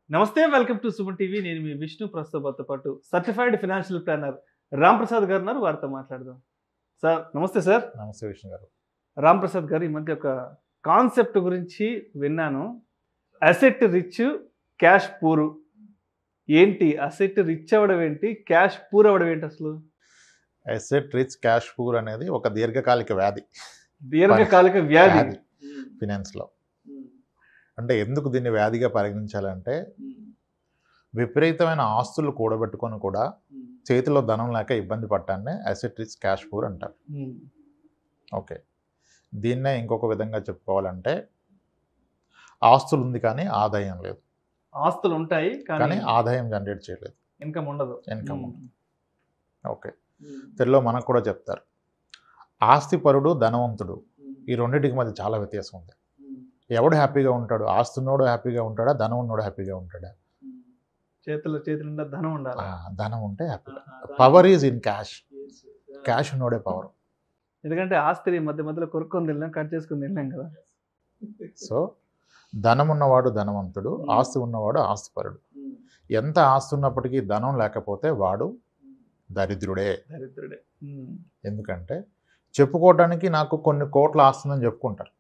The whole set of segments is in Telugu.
నమస్తే వెల్కమ్ టు సుమన్ టీవీ. నేను మీ విష్ణు. ప్రస్తుతంతో పాటు certified financial planner Ram Prasad గారు ఉన్నారు. వారితో మాట్లాడదాం. సార్ నమస్తే. సార్ నమస్తే విష్ణు గారు. రామ్ ప్రసాద్ గారు, ఈ మధ్య ఒక కాన్సెప్ట్ గురించి విన్నాను. Asset rich, cash poor. ఏంటి అసెట్ రిచ్ అవ్వడం ఏంటి, క్యాష్ పూర్ అవ్వడం ఏంటి అసలు? అసెట్ రిచ్ క్యాష్ పూర్ అనేది ఒక దీర్ఘకాలిక వ్యాధి. దీర్ఘకాలిక వ్యాధి ఫినాన్స్లో. అంటే ఎందుకు దీన్ని వ్యాధిగా పరిగణించాలంటే, విపరీతమైన ఆస్తులు కూడబెట్టుకొని కూడా చేతిలో ధనం లేక ఇబ్బంది పడ్డాన్నే అసెట్ రిచ్ క్యాష్ పూర్ అంటారు. ఓకే, దీన్నే ఇంకొక విధంగా చెప్పుకోవాలంటే, ఆస్తులు ఉంది కానీ ఆదాయం లేదు. ఆస్తులు ఉంటాయి కానీ ఆదాయం జనరేట్ చేయలేదు, ఇన్కమ్ ఉండదు. ఓకే, తెలుగులో మనకు కూడా చెప్తారు, ఆస్తిపరుడు ధనవంతుడు, ఈ రెండింటికి మధ్య చాలా వ్యత్యాసం ఉంది. ఎవడు హ్యాపీగా ఉంటాడు? ఆస్తి ఉన్నోడు హ్యాపీగా ఉంటాడా, ధనం ఉన్నోడు హ్యాపీగా ఉంటాడా? చేతుల్లో ధనం ఉండాలి. ధనం ఉంటే హ్యాపీగా. Power is in cash. Cash ఉన్నోడే పవర్. ఎందుకంటే ఆస్తిని మధ్య మధ్యలో కొరుక్కొని తిన్నాం, కట్ చేసుకుని తిన్నాం కదా. సో ధనం ఉన్నవాడు ధనవంతుడు, ఆస్తి ఉన్నవాడు ఆస్తిపరుడు. ఎంత ఆస్తి ఉన్నప్పటికీ ధనం లేకపోతే వాడు దరిద్రుడే. ఎందుకంటే చెప్పుకోవడానికి నాకు కొన్ని కోట్ల ఆస్తుందని చెప్పుకుంటారు.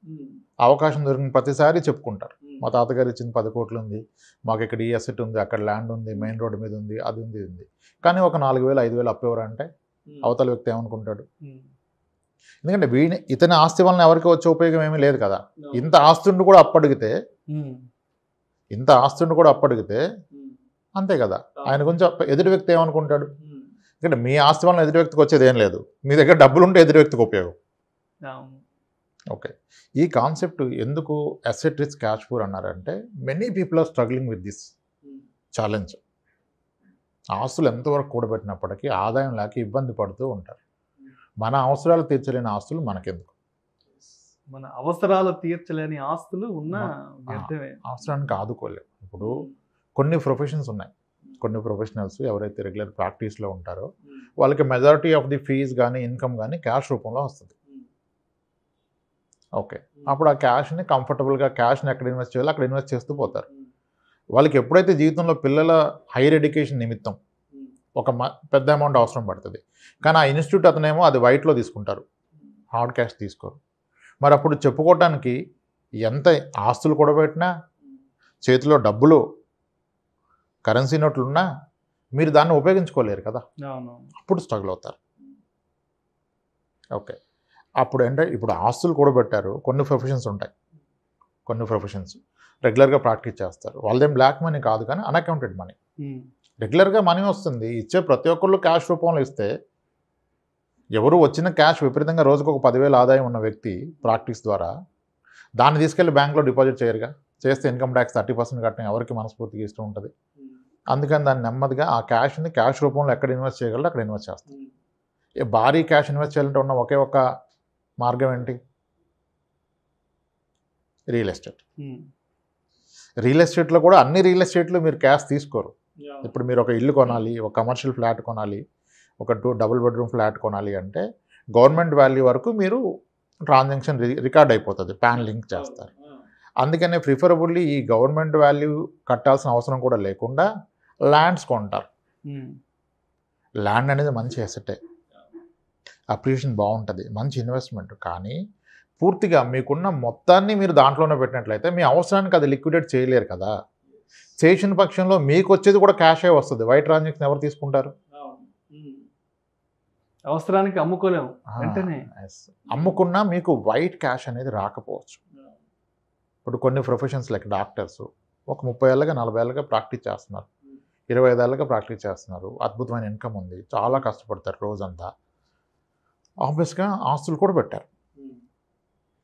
అవకాశం దొరికిన ప్రతిసారి చెప్పుకుంటారు, మా తాతగారు ఇచ్చింది 10 కోట్లు ఉంది, మాకు ఇక్కడ ఈ అసెట్ ఉంది, అక్కడ ల్యాండ్ ఉంది, మెయిన్ రోడ్డు మీద ఉంది, అది ఉంది, ఇది ఉంది. కానీ ఒక 4,000 5,000 అప్పేవారు అంటే అవతల వ్యక్తి ఏమనుకుంటాడు? ఎందుకంటే ఇతని ఆస్తి వలన ఎవరికి వచ్చే ఉపయోగం ఏమీ లేదు కదా. ఇంత ఆస్తుండి కూడా అప్పడిగితే అంతే కదా. ఆయన గురించి ఎదుటి వ్యక్తి ఏమనుకుంటాడు? ఎందుకంటే మీ ఆస్తి వలన ఎదుటి వ్యక్తికి వచ్చేది ఏం లేదు, మీ దగ్గర డబ్బులు ఉంటే ఎదుటి వ్యక్తికి ఉపయోగం. ఓకే, ఈ కాన్సెప్ట్ ఎందుకు అసెట్ రిచ్ క్యాష్ పూర్ అన్నారంటే, many people are struggling with this challenge. ఆస్తులు ఎంతవరకు కూడబెట్టినప్పటికీ ఆదాయం లేక ఇబ్బంది పడుతూ ఉంటారు. మన అవసరాలు తీర్చలేని ఆస్తులు మనకెందుకు? మన అవసరాలు తీర్చలేని ఆస్తులు ఉన్న అవసరానికి ఆదుకోలేవు. ఇప్పుడు కొన్ని ప్రొఫెషన్స్ ఉన్నాయి, కొన్ని ప్రొఫెషనల్స్ ఎవరైతే రెగ్యులర్ ప్రాక్టీస్లో ఉంటారో వాళ్ళకి మెజారిటీ ఆఫ్ ది ఫీజ్ కానీ ఇన్కమ్ కానీ క్యాష్ రూపంలో వస్తుంది. ఓకే, అప్పుడు ఆ క్యాష్ని కంఫర్టబుల్గా క్యాష్ని ఎక్కడ ఇన్వెస్ట్ చేయాలో అక్కడ ఇన్వెస్ట్ చేస్తూ పోతారు. వాళ్ళకి ఎప్పుడైతే జీవితంలో పిల్లల హైయర్ ఎడ్యుకేషన్ నిమిత్తం ఒక పెద్ద అమౌంట్ అవసరం పడుతుంది, కానీ ఆ ఇన్స్టిట్యూట్ అతనేమో అది వైట్లో తీసుకుంటారు, హార్డ్ క్యాష్ తీసుకోరు. మరి అప్పుడు చెప్పుకోవటానికి ఎంత ఆస్తులు కూడబెట్టినా, చేతిలో డబ్బులు కరెన్సీ నోట్లు ఉన్నా మీరు దాన్ని ఉపయోగించుకోలేరు కదా. అప్పుడు స్ట్రగుల్ అవుతారు. ఓకే, అప్పుడు అంటే ఇప్పుడు ఆస్తులు కూడబెట్టారు. కొన్ని ప్రొఫెషన్స్ ఉంటాయి, కొన్ని ప్రొఫెషన్స్ రెగ్యులర్గా ప్రాక్టీస్ చేస్తారు. వాళ్ళదేం బ్లాక్ మనీ కాదు, కానీ అన్అకౌంటెడ్ మనీ. రెగ్యులర్గా మనీ వస్తుంది, ఇచ్చే ప్రతి ఒక్కళ్ళు క్యాష్ రూపంలో ఇస్తే, ఎవరు వచ్చిన క్యాష్ విపరీతంగా రోజుకు ఒక 10,000 ఆదాయం ఉన్న వ్యక్తి ప్రాక్టీస్ ద్వారా దాన్ని తీసుకెళ్ళి బ్యాంక్లో డిపాజిట్ చేయరుగా. చేస్తే ఇన్కమ్ ట్యాక్స్ 30% కట్టడం ఎవరికి మనస్ఫూర్తిగా ఇష్టం ఉంటుంది. అందుకని దాన్ని నెమ్మదిగా ఆ క్యాష్ని క్యాష్ రూపంలో ఎక్కడ ఇన్వెస్ట్ చేయగలరో అక్కడ ఇన్వెస్ట్ చేస్తారు. భారీ క్యాష్ ఇన్వెస్ట్ చేయాలంటే ఉన్న ఒకే ఒక మార్గం ఏంటి? Real estate. రియల్ ఎస్టేట్లో కూడా అన్ని రియల్ ఎస్టేట్లు మీరు క్యాష్ తీసుకోరు. ఇప్పుడు మీరు ఒక ఇల్లు కొనాలి, ఒక కమర్షియల్ ఫ్లాట్ కొనాలి, ఒక 2 డబుల్ బెడ్రూమ్ ఫ్లాట్ కొనాలి అంటే గవర్నమెంట్ వాల్యూ వరకు మీరు ట్రాన్సాక్షన్ రికార్డ్ అయిపోతుంది, పాన్ లింక్ చేస్తారు. అందుకనే ప్రిఫరబుల్లీ ఈ గవర్నమెంట్ వాల్యూ కట్టాల్సిన అవసరం కూడా లేకుండా ల్యాండ్స్ కొంటారు. ల్యాండ్ అనేది మంచి అసెటే, అప్రిషియేషన్ బాగుంటుంది, మంచి ఇన్వెస్ట్మెంట్. కానీ పూర్తిగా మీకున్న మొత్తాన్ని మీరు దాంట్లోనే పెట్టినట్లయితే మీ అవసరానికి అది లిక్విడేట్ చేయలేరు కదా. చేసిన పక్షంలో మీకు వచ్చేది కూడా క్యాషే వస్తుంది. వైట్ ట్రాన్సాక్షన్ ఎవరు తీసుకుంటారు? అవసరానికి అమ్ముకోలేము, అమ్ముకున్నా మీకు వైట్ క్యాష్ అనేది రాకపోవచ్చు. ఇప్పుడు కొన్ని ప్రొఫెషన్స్ లైక్ డాక్టర్స్ ఒక 30 ఏళ్ళగా 40 ఏళ్ళగా ప్రాక్టీస్ చేస్తున్నారు, 25 ఏళ్ళగా ప్రాక్టీస్ చేస్తున్నారు, అద్భుతమైన ఇన్కమ్ ఉంది, చాలా కష్టపడతారు రోజంతా. ఆబ్వియస్గా ఆస్తులు కూడా పెట్టారు.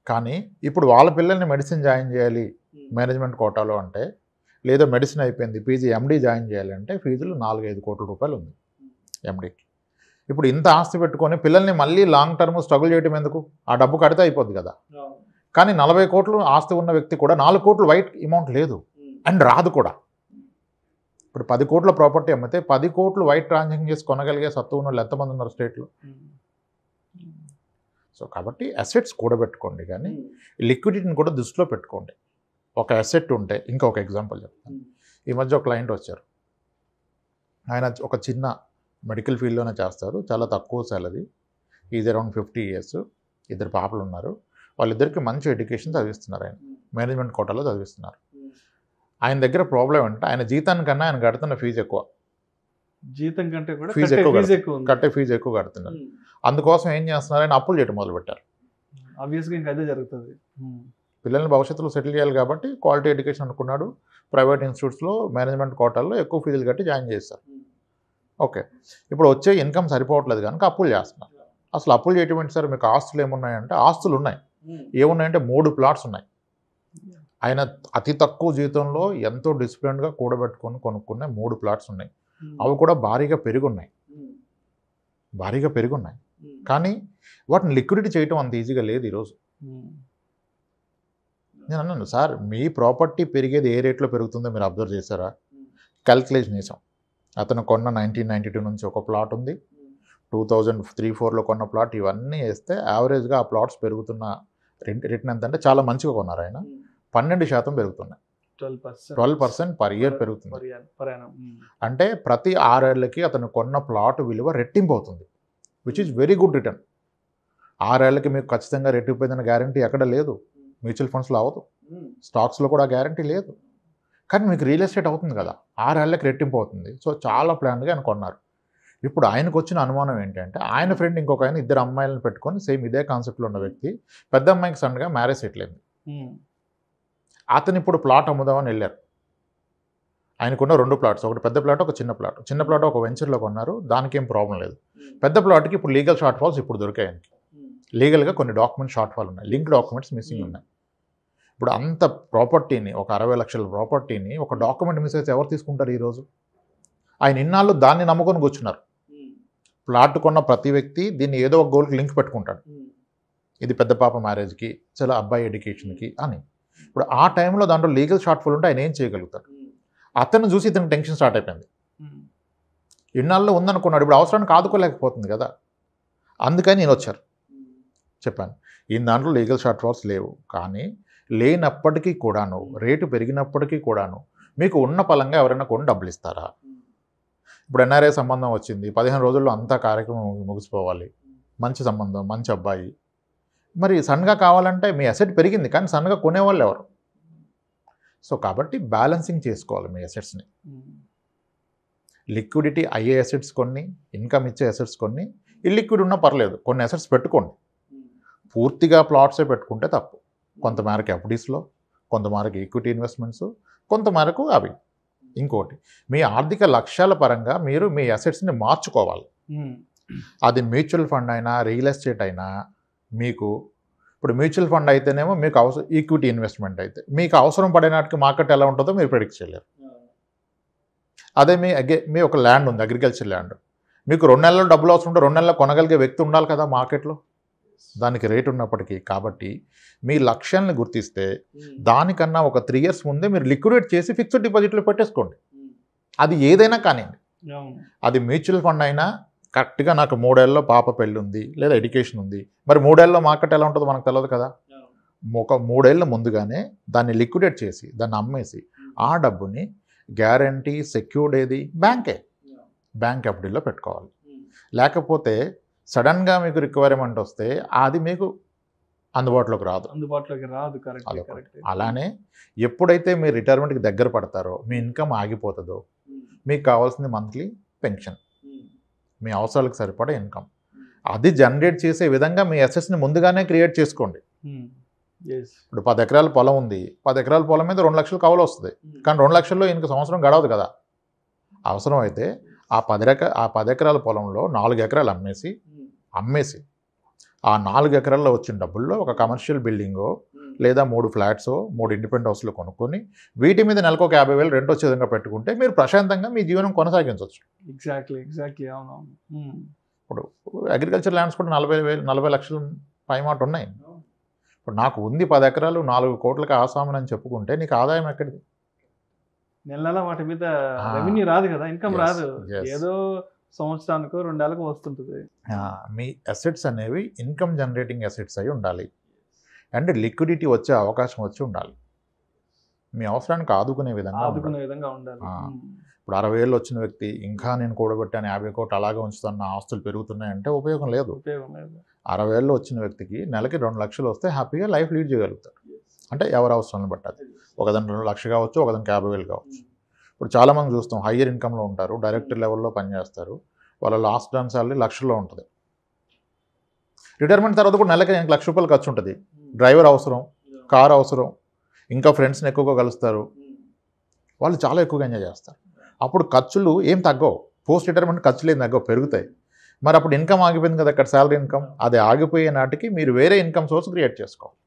కానీ ఇప్పుడు వాళ్ళ పిల్లల్ని మెడిసిన్ జాయిన్ చేయాలి మేనేజ్మెంట్ కోటాలో అంటే, లేదా మెడిసిన్ అయిపోయింది పీజీ ఎండీ జాయిన్ చేయాలి అంటే ఫీజులు 4-5 కోట్ల రూపాయలు ఉంది ఎండీకి. ఇప్పుడు ఇంత ఆస్తి పెట్టుకొని పిల్లల్ని మళ్ళీ లాంగ్ టర్మ్ స్ట్రగుల్ చేయడం ఎందుకు? ఆ డబ్బు కడితే అయిపోద్ది కదా. కానీ 40 కోట్లు ఆస్తి ఉన్న వ్యక్తి కూడా 4 కోట్లు వైట్ అమౌంట్ లేదు అండ్ రాదు కూడా. ఇప్పుడు 10 కోట్ల ప్రాపర్టీ అమ్మితే 10 కోట్లు వైట్ ట్రాన్సాక్షన్ చేసి కొనగలిగే సత్తు ఉన్న వాళ్ళు ఎంతమంది ఉన్నారు స్టేట్లో? సో కాబట్టి అసెట్స్ కూడబెట్టుకోండి, కానీ లిక్విడిటీని కూడా దృష్టిలో పెట్టుకోండి. ఒక అసెట్ ఉంటే ఇంకొక ఎగ్జాంపుల్ చెప్తాను. ఈ మధ్య ఒక క్లయింట్ వచ్చారు. ఆయన ఒక చిన్న మెడికల్ ఫీల్డ్లోనే చేస్తారు, చాలా తక్కువ సాలరీ, ఈజ్ అరౌండ్ 50 years, 2 పాపలు ఉన్నారు. వాళ్ళిద్దరికి మంచి ఎడ్యుకేషన్ చదివిస్తున్నారు, ఆయన మేనేజ్మెంట్ కోటాలో చదివిస్తున్నారు. ఆయన దగ్గర ప్రాబ్లం అంటే ఆయన జీతానికన్నా ఆయన కడుతున్న ఫీజు ఎక్కువ, జీతం కంటే కూడా ఫీజు కట్టే ఫీజు ఎక్కువ కడుతున్నారు. అందుకోసం ఏం చేస్తున్నారు, ఆయన అప్పులు చేయడం మొదలుపెట్టారు. ఆబ్వియస్గా ఇంకా అదే జరుగుతుంది. పిల్లల్ని భవిష్యత్తులో సెటిల్ చేయాలి కాబట్టి క్వాలిటీ ఎడ్యుకేషన్ అనుకున్నాడు, ప్రైవేట్ ఇన్స్టిట్యూట్స్లో మేనేజ్మెంట్ కోటాల్లో ఎక్కువ ఫీజులు కట్టి జాయిన్ చేస్తారు. ఓకే, ఇప్పుడు వచ్చే ఇన్కమ్ సరిపోవట్లేదు కనుక అప్పులు చేస్తున్నారు. అసలు అప్పులు చేయటం ఏంటి సార్, మీకు ఆస్తులు ఏమున్నాయంటే ఆస్తులు ఉన్నాయి. ఏమున్నాయంటే 3 plots ఉన్నాయి. ఆయన అతి తక్కువ జీతంలో ఎంతో డిసిప్లిన్గా కూడబెట్టుకొని కొనుక్కునే 3 plots ఉన్నాయి. అవి కూడా భారీగా పెరుగున్నాయి. కానీ వాటిని లిక్విడిటీ చేయటం అంత ఈజీగా లేదు ఈరోజు. నేను అన్నాను, సార్ మీ ప్రాపర్టీ పెరిగేది ఏ రేట్లో పెరుగుతుందో మీరు అబ్జర్వ్ చేశారా? క్యాల్కులేషన్ చేసాం. అతను కొన్న 1992 నుంచి ఒక ప్లాట్ ఉంది, 2003-4లో కొన్న ప్లాట్, ఇవన్నీ వేస్తే యావరేజ్గా ఆ ప్లాట్స్ పెరుగుతున్న రిటర్న్ ఎంత అంటే చాలా మంచిగా కొన్నారు ఆయన, 12% పెరుగుతున్నాయి. 12% పర్ ఇయర్ పెరుగుతుంది. అంటే ప్రతి 6 ఏళ్లకి అతను కొన్న ప్లాట్ విలువ రెట్టింపు అవుతుంది, which is very good return. 6 ఏళ్లకి మీకు ఖచ్చితంగా రెట్టింపోయిందన్న గ్యారంటీ ఎక్కడ లేదు. మ్యూచువల్ ఫండ్స్లో అవ్వదు, స్టాక్స్లో కూడా గ్యారంటీ లేదు. కానీ మీకు రియల్ ఎస్టేట్ అవుతుంది కదా, 6 ఏళ్లకి రెట్టింపు అవుతుంది. సో చాలా ప్లాన్గా ఆయన కొన్నారు. ఇప్పుడు ఆయనకు వచ్చిన అనుమానం ఏంటంటే, ఆయన ఫ్రెండ్ ఇంకొక ఆయన 2 అమ్మాయిలను పెట్టుకొని సేమ్ ఇదే కాన్సెప్ట్లో ఉన్న వ్యక్తి, పెద్ద అమ్మాయికి సడన్గా మ్యారేజ్ సెటిల్ అయింది. అతను ఇప్పుడు ప్లాట్ అమ్ముదామని వెళ్ళారు. ఆయనకున్న 2 plots, ఒకటి పెద్ద ప్లాట్, ఒక చిన్న ప్లాట్. చిన్న ప్లాట్ ఒక వెంచర్లో కొన్నారు, దానికి ఏం ప్రాబ్లం లేదు. పెద్ద ప్లాట్కి ఇప్పుడు లీగల్ షార్ట్ ఫాల్స్ ఇప్పుడు దొరికాయి ఆయనకి. లీగల్గా కొన్ని డాక్యుమెంట్స్ షార్ట్ ఫాల్ ఉన్నాయి, లింక్ డాక్యుమెంట్స్ మిస్సింగ్ ఉన్నాయి. ఇప్పుడు అంత ప్రాపర్టీని, ఒక 60 లక్షల ప్రాపర్టీని ఒక డాక్యుమెంట్ మిస్ అయితే ఎవరు తీసుకుంటారు ఈరోజు? ఆయన ఇన్నాళ్ళు దాన్ని నమ్ముకొని కూర్చున్నారు. ప్లాట్ కొన్న ప్రతి వ్యక్తి దీన్ని ఏదో ఒక గోల్కి లింక్ పెట్టుకుంటాడు, ఇది పెద్ద పాప మ్యారేజ్కి, చాలా అబ్బాయి ఎడ్యుకేషన్కి అని. ఇప్పుడు ఆ టైంలో దాంట్లో లీగల్ షార్ట్ ఫాల్ ఉంటే ఆయన ఏం చేయగలుగుతాడు? అతను చూసి ఇతనికి టెన్షన్ స్టార్ట్ అయిపోయింది. ఇన్నాళ్ళు ఉందనుకున్నాడు, ఇప్పుడు అవసరానికి ఆదుకోలేకపోతుంది కదా. అందుకని నేను వచ్చారు, చెప్పాను ఈ దాంట్లో లీగల్ షార్ట్ ఫాల్స్ లేవు, కానీ లేనప్పటికీ కూడాను, రేటు పెరిగినప్పటికీ కూడాను మీకు ఉన్న పలంగా ఎవరైనా కొని డబ్బులు ఇస్తారా? ఇప్పుడు ఎన్ఆర్ఐ సంబంధం వచ్చింది, 15 రోజుల్లో అంతా కార్యక్రమం ముగిసిపోవాలి, మంచి సంబంధం, మంచి అబ్బాయి, మరి సన్గా కావాలంటే మీ అసెట్ పెరిగింది, కానీ సన్గా కొనేవాళ్ళు ఎవరు? సో కాబట్టి బ్యాలెన్సింగ్ చేసుకోవాలి మీ అసెట్స్ని. లిక్విడిటీ అయ్యే అసెట్స్ కొన్ని, ఇన్కమ్ ఇచ్చే అసెట్స్ కొన్ని, ఇల్లిక్విడ్ ఉన్నా పర్లేదు, కొన్ని అసెట్స్ పెట్టుకోండి. పూర్తిగా ప్లాట్సే పెట్టుకుంటే తప్పు. కొంతమేరకు ఎఫ్డీస్లో, కొంతమేరకు ఈక్విటీ ఇన్వెస్ట్మెంట్స్, కొంతమేరకు అవి. ఇంకోటి, మీ ఆర్థిక లక్ష్యాల పరంగా మీరు మీ అసెట్స్ని మార్చుకోవాలి. అది మ్యూచువల్ ఫండ్ అయినా, రియల్ ఎస్టేట్ అయినా, మీకు ఇప్పుడు మ్యూచువల్ ఫండ్ అయితేనేమో మీకు అవసరం, ఈక్విటీ ఇన్వెస్ట్మెంట్ అయితే మీకు అవసరం పడే నాటికి మార్కెట్ ఎలా ఉంటుందో మీరు ప్రెడిక్ట్ చేయలేరు. అదే మీ ఒక ల్యాండ్ ఉంది, అగ్రికల్చర్ ల్యాండ్, మీకు 2 నెలల్లో డబ్బులు అవసరం ఉంటే 2 నెలల్లో కొనగలిగే వ్యక్తి ఉండాలి కదా మార్కెట్లో, దానికి రేట్ ఉన్నప్పటికీ. కాబట్టి మీ లక్ష్యాలను గుర్తిస్తే దానికన్నా ఒక 3 years ముందే మీరు లిక్విడేట్ చేసి ఫిక్స్డ్ డిపాజిట్లో పెట్టేసుకోండి. అది ఏదైనా కానివ్వండి, అది మ్యూచువల్ ఫండ్ అయినా, కరెక్ట్గా నాకు 3 ఏళ్ళలో పాప పెళ్ళి ఉంది లేదా ఎడ్యుకేషన్ ఉంది, మరి 3 ఏళ్ళలో మార్కెట్ ఎలా ఉంటుందో మనకు తెలియదు కదా. ఒక 3 ఏళ్ళ ముందుగానే దాన్ని లిక్విడేట్ చేసి దాన్ని అమ్మేసి ఆ డబ్బుని గ్యారంటీ సెక్యూర్డ్ ఏది, బ్యాంక్ ఎఫ్డీలో పెట్టుకోవాలి. లేకపోతే సడన్గా మీకు రిక్వైర్మెంట్ వస్తే అది మీకు అందుబాటులోకి రాదు. అలానే ఎప్పుడైతే మీరు రిటైర్మెంట్కి దగ్గర పడతారో, మీ ఇన్కమ్ ఆగిపోతుందో, మీకు కావాల్సింది మంత్లీ పెన్షన్, మీ అవసరాలకు సరిపడా ఇన్కమ్, అది జనరేట్ చేసే విధంగా మీ అసెట్స్ని ముందుగానే క్రియేట్ చేసుకోండి. ఇప్పుడు 10 ఎకరాల పొలం ఉంది, 10 ఎకరాల పొలం మీద 2 లక్షలు కవలు వస్తుంది, కానీ 2 లక్షల్లో ఇంక సంవత్సరం గడవదు కదా. అవసరం అయితే ఆ 10 ఎకరాల పొలంలో 4 ఎకరాలు అమ్మేసి ఆ 4 ఎకరాల్లో వచ్చిన డబ్బుల్లో ఒక కమర్షియల్ బిల్డింగో లేదా 3 ఫ్లాట్సో 3 ఇండిపెండెంట్ హౌస్లో కొనుక్కొని వీటి మీద నెలకు ఒక 50,000 రెంట్ వచ్చే విధంగా పెట్టుకుంటే మీరు ప్రశాంతంగా మీ జీవనం కొనసాగించవచ్చు. ఎగ్జాక్ట్లీ అవును. ఇప్పుడు అగ్రికల్చర్ ల్యాండ్స్ కూడా 40 లక్షలు పైమాట ఉన్నాయి. ఇప్పుడు నాకు ఉంది 10 ఎకరాలు 4 కోట్లకి ఆసామని అని చెప్పుకుంటే నీకు ఆదాయం ఎక్కడిది? నెల వాటి మీద రెవెన్యూ రాదు కదా, ఇన్కమ్ రాదు, ఏదో సంవత్సరానికి 2 ఏళ్ళకు వస్తుంటుంది. మీ అసెట్స్ అనేవి ఇన్కమ్ జనరేటింగ్ అసెట్స్ అయి ఉండాలి, అండ్ లిక్విడిటీ వచ్చే అవకాశం వచ్చి ఉండాలి. మీ అవసరానికి ఆదుకునే విధంగా ఉండాలి. ఇప్పుడు 60,000 వచ్చిన వ్యక్తి ఇంకా నేను కూడబెట్టాను 50 కోట్లు అలాగే ఉంచుతాను, నా ఆస్తులు పెరుగుతున్నాయంటే ఉపయోగం లేదు. 60,000 వచ్చిన వ్యక్తికి నెలకి 2 లక్షలు వస్తే హ్యాపీగా లైఫ్ లీడ్ చేయగలుగుతాడు. అంటే ఎవరి అవసరాన్ని బట్టి అది ఒకదాని 2 లక్షలు కావచ్చు, ఒకదానికి 50,000 కావచ్చు. ఇప్పుడు చాలామంది చూస్తాం హయ్యర్ ఇన్కమ్లో ఉంటారు, డైరెక్టర్ లెవెల్లో పనిచేస్తారు, వాళ్ళ లాస్ట్ డన్ సాలరీ లక్షల్లో ఉంటుంది. రిటైర్మెంట్ తర్వాత కూడా నెలకి 1 లక్ష రూపాయలు ఖర్చు ఉంటుంది. డ్రైవర్ అవసరం, కార్ అవసరం, ఇంకా ఫ్రెండ్స్ని ఎక్కువగా కలుస్తారు, వాళ్ళు చాలా ఎక్కువగా ఎంజాయ్ చేస్తారు. అప్పుడు ఖర్చులు ఏం తగ్గవు, పోస్ట్ రిటైర్మెంట్ ఖర్చులు ఏం తగ్గవు, పెరుగుతాయి. మరి అప్పుడు ఇన్కమ్ ఆగిపోయింది కదా, అక్కడ శాలరీ ఇన్కమ్, అది ఆగిపోయే నాటికి మీరు వేరే ఇన్కమ్ సోర్స్ క్రియేట్ చేసుకోవాలి.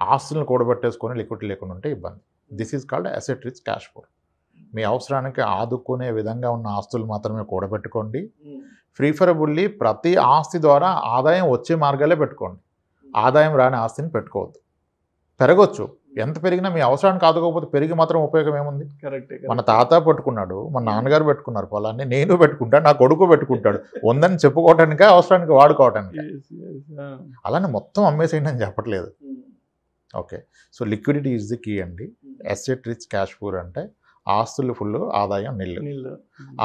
ఆస్తులను కూడబెట్టేసుకొని లిక్విడిటీ లేకుండా ఉంటే ఇబ్బంది. This is called asset rich cash flow. మీ అవసరానికి ఆదుకునే విధంగా ఉన్న ఆస్తులు మాత్రమే కూడబెట్టుకోండి. ప్రిఫరబుల్లీ ప్రతి ఆస్తి ద్వారా ఆదాయం వచ్చే మార్గాలే పెట్టుకోండి. ఆదాయం రాని ఆస్తిని పెట్టుకోవద్దు. పెరగొచ్చు, ఎంత పెరిగినా మీ అవసరానికి ఆదుకోకపోతే పెరిగి మాత్రం ఉపయోగం ఏముంది? మన తాత పెట్టుకున్నాడు, మన నాన్నగారు పెట్టుకున్నారు పొలాన్ని, నేను పెట్టుకుంటాను, నా కొడుకు పెట్టుకుంటాడు, ఉందని చెప్పుకోవటానికే, అవసరానికి వాడుకోవటానికి. అలానే మొత్తం అమ్మేసేయండి అని చెప్పట్లేదు. Okay, so liquidity is the key అండి. అసెట్ రిచ్ క్యాష్ పూర్ అంటే ఆస్తులు ఫుల్, ఆదాయం నిల్లు.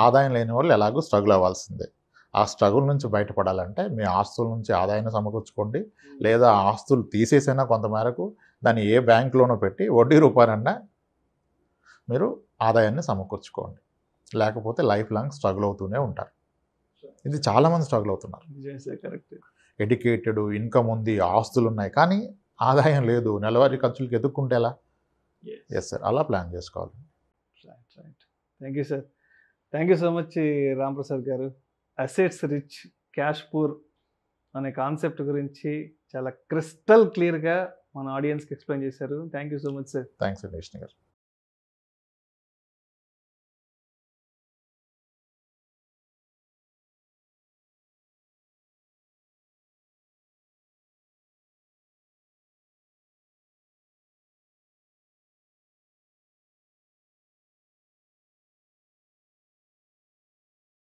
ఆదాయం లేని వాళ్ళు ఎలాగో స్ట్రగుల్ అవ్వాల్సిందే. ఆ స్ట్రగుల్ నుంచి బయటపడాలంటే మీ ఆస్తుల నుంచి ఆదాయాన్ని సమకూర్చుకోండి, లేదా ఆస్తులు తీసేసైనా కొంతమేరకు దాన్ని ఏ బ్యాంకులోనో పెట్టి వడ్డీ రూపాయనన్నా మీరు ఆదాయాన్ని సమకూర్చుకోండి. లేకపోతే లైఫ్ లాంగ్ స్ట్రగుల్ అవుతూనే ఉంటారు. ఇది చాలామంది స్ట్రగుల్ అవుతున్నారు. ఎడ్యుకేటెడ్, ఇన్కమ్ ఉంది, ఆస్తులు ఉన్నాయి, కానీ ఆదాయం లేదు, నెలవారీ ఖర్చులకి ఎదుక్కుంటే ఎలా? ఎస్ సార్, అలా ప్లాన్ చేసుకోవాలి. Thank you sir, thank you so much Ramprasad గారు. అసెట్స్ రిచ్ క్యాష్ పూర్ అనే కాన్సెప్ట్ గురించి చాలా క్రిస్టల్ క్లియర్గా మన ఆడియన్స్కి ఎక్స్ప్లెయిన్ చేశారు. Thank you so much sir. Thanks అండి విష్ణు గారు.